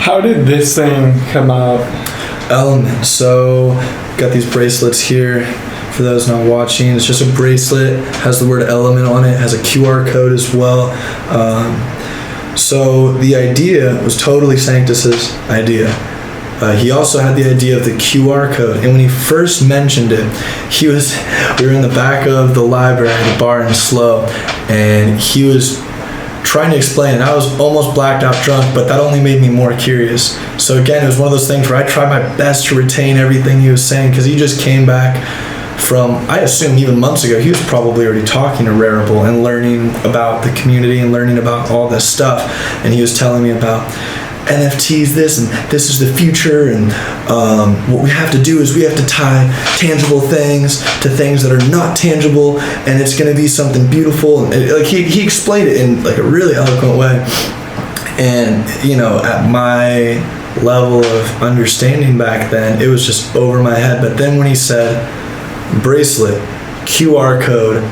How did this thing come up? Element. So, got these bracelets here. For those not watching, it's just a bracelet, has the word element on it, has a QR code as well. So the idea was totally Sanctus's idea. He also had the idea of the QR code, and when he first mentioned it, we were in the back of the library, the bar in Slow, and he was trying to explain it. I was almost blacked out drunk, but that only made me more curious. So again, it was one of those things where I tried my best to retain everything he was saying, because he just came back from, I assume even months ago, he was probably already talking to Rarible and learning about the community and learning about all this stuff. And he was telling me about NFTs, this, and this is the future, and what we have to do is we have to tie tangible things to things that are not tangible, and it's going to be something beautiful. And like he explained it in like a really eloquent way. And at my level of understanding back then, it was just over my head. But then when he said bracelet, QR code,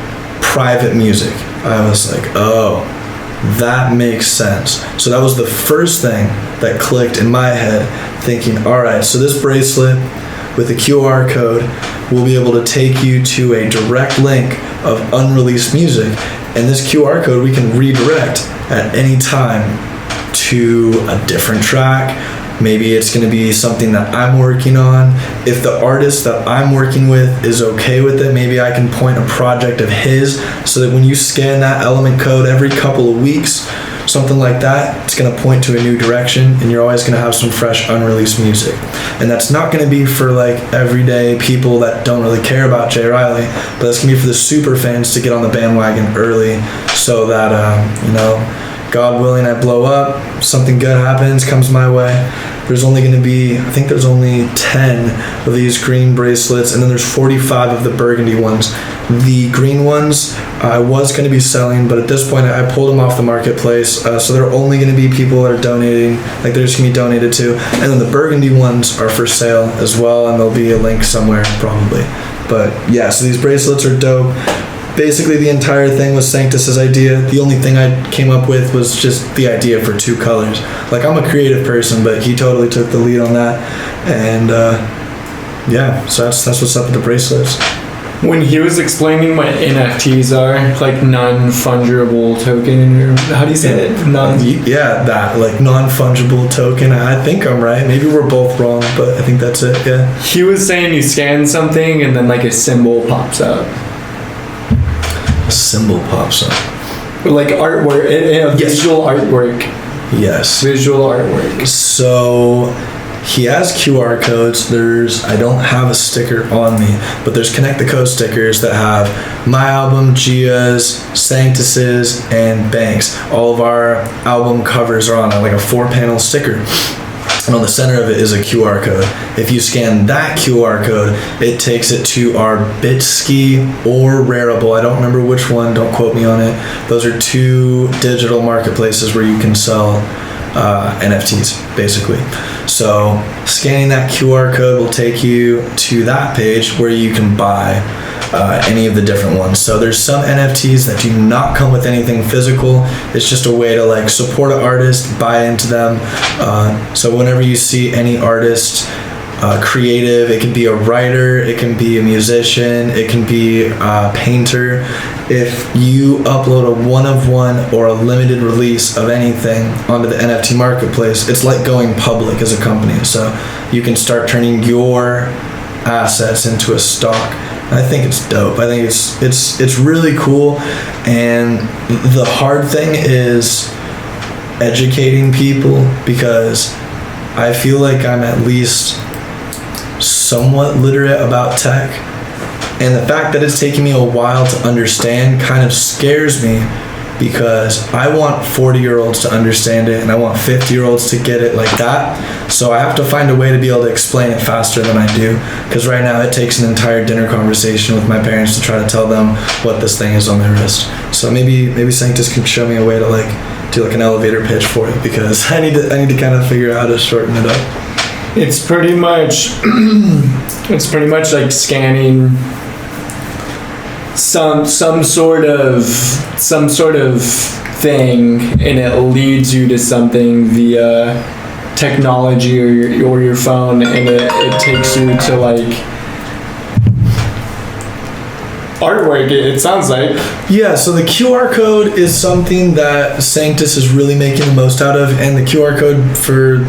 private music, I was like, oh, that makes sense. So that was the first thing that clicked in my head, thinking, all right, so this bracelet with a QR code will be able to take you to a direct link of unreleased music, and this QR code we can redirect at any time to a different track. Maybe it's going to be something that I'm working on. If the artist that I'm working with is okay with it, maybe I can point a project of his, so that when you scan that element code every couple of weeks, something like that, it's going to point to a new direction, and you're always going to have some fresh unreleased music. And that's not going to be for like everyday people that don't really care about Jay Riley, but that's going to be for the super fans to get on the bandwagon early, so that God willing, I blow up, something good happens, comes my way. There's only going to be, I think there's only 10 of these green bracelets, and then there's 45 of the burgundy ones. The green ones I was going to be selling, but at this point I pulled them off the marketplace, so they're only going to be people that are donating, like they're just going to be donated to. And then the burgundy ones are for sale as well, and there'll be a link somewhere probably. But yeah, so these bracelets are dope. Basically, the entire thing was Sanctus's idea. The only thing I came up with was just the idea for 2 colors. Like, I'm a creative person, but he totally took the lead on that. And so that's what's up with the bracelets. When he was explaining what NFTs are, like non-fungible token, or how do you say it? That, like non-fungible token. I think I'm right. Maybe we're both wrong, but I think that's it, yeah. He was saying you scan something and then like a symbol pops up. A symbol pops up. Like artwork, visual artwork. Yes. Visual artwork. So he has QR codes. I don't have a sticker on me, but there's Connect the Code stickers that have my album, Gia's, Sanctus's, and Banks. All of our album covers are on like a 4-panel sticker. And on the center of it is a QR code. If you scan that QR code, it takes it to our Bitski or Rarible. I don't remember which one, don't quote me on it. Those are 2 digital marketplaces where you can sell NFTs, basically. So scanning that QR code will take you to that page where you can buy any of the different ones. So there's some NFTs that do not come with anything physical. It's just a way to like support an artist, buy into them. So whenever you see any artist creative, it can be a writer, it can be a musician, it can be a painter. If you upload a one-of-one or a limited release of anything onto the NFT marketplace, it's like going public as a company. So you can start turning your assets into a stock. I think it's dope. I think it's really cool, and the hard thing is educating people, because I feel like I'm at least somewhat literate about tech, and the fact that it's taking me a while to understand kind of scares me, because I want 40-year-olds to understand it and I want 50-year-olds to get it like that. So I have to find a way to be able to explain it faster than I do, because right now it takes an entire dinner conversation with my parents to try to tell them what this thing is on their wrist. So maybe Sanctus can show me a way to like do like an elevator pitch for it, because I need to kind of figure out how to shorten it up. It's pretty much like scanning some sort of thing, and it leads you to something via technology or your phone, and it takes you to like artwork. It sounds like. Yeah, so the QR code is something that Sanctus is really making the most out of, and the QR code for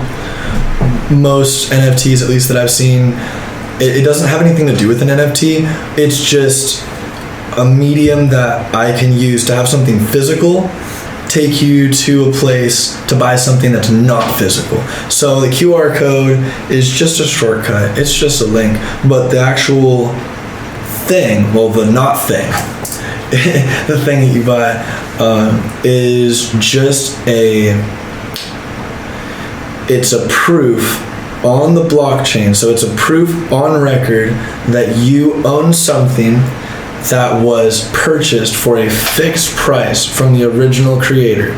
most NFTs, at least that I've seen, it doesn't have anything to do with an NFT. It's just a medium that I can use to have something physical take you to a place to buy something that's not physical. So the QR code is just a shortcut. It's just a link, but the actual thing, well, the not thing, the thing that you buy is just it's a proof on the blockchain. So it's a proof on record that you own something that was purchased for a fixed price from the original creator,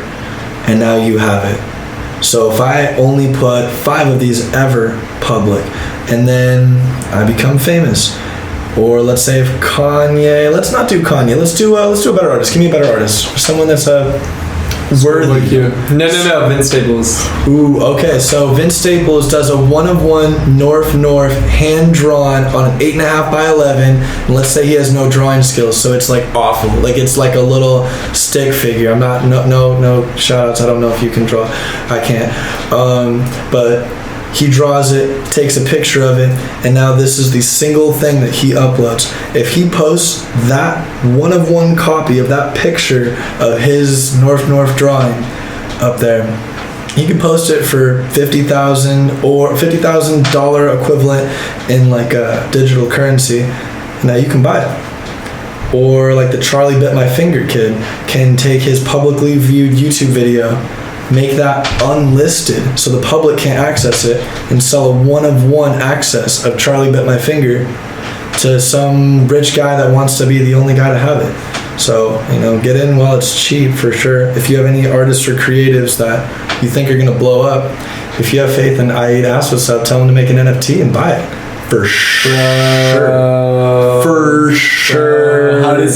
and now you have it. So if I only put 5 of these ever public, and then I become famous, or let's say if Kanye, let's not do Kanye, let's do a better artist. Give me a better artist, someone that's worthy. Like you. No, Vince Staples. Ooh, okay. So Vince Staples does a 1-of-1 North hand drawn on an 8.5 by 11. And let's say he has no drawing skills, so it's like awful. Like it's like a little stick figure. I'm not no shout outs. I don't know if you can draw. I can't. But he draws it, takes a picture of it, and now this is the single thing that he uploads. If he posts that 1-of-1 copy of that picture of his North drawing up there, he can post it for $50,000 or $50,000 equivalent in like a digital currency. Now you can buy it. Or like the Charlie Bit My Finger kid can take his publicly viewed YouTube video, make that unlisted so the public can't access it, and sell a 1-of-1 access of Charlie Bit My Finger to some rich guy that wants to be the only guy to have it. So, get in while it's cheap for sure. If you have any artists or creatives that you think are going to blow up, if you have faith in I Eat Ass What's Up, tell them to make an NFT and buy it. For sure. For sure. How does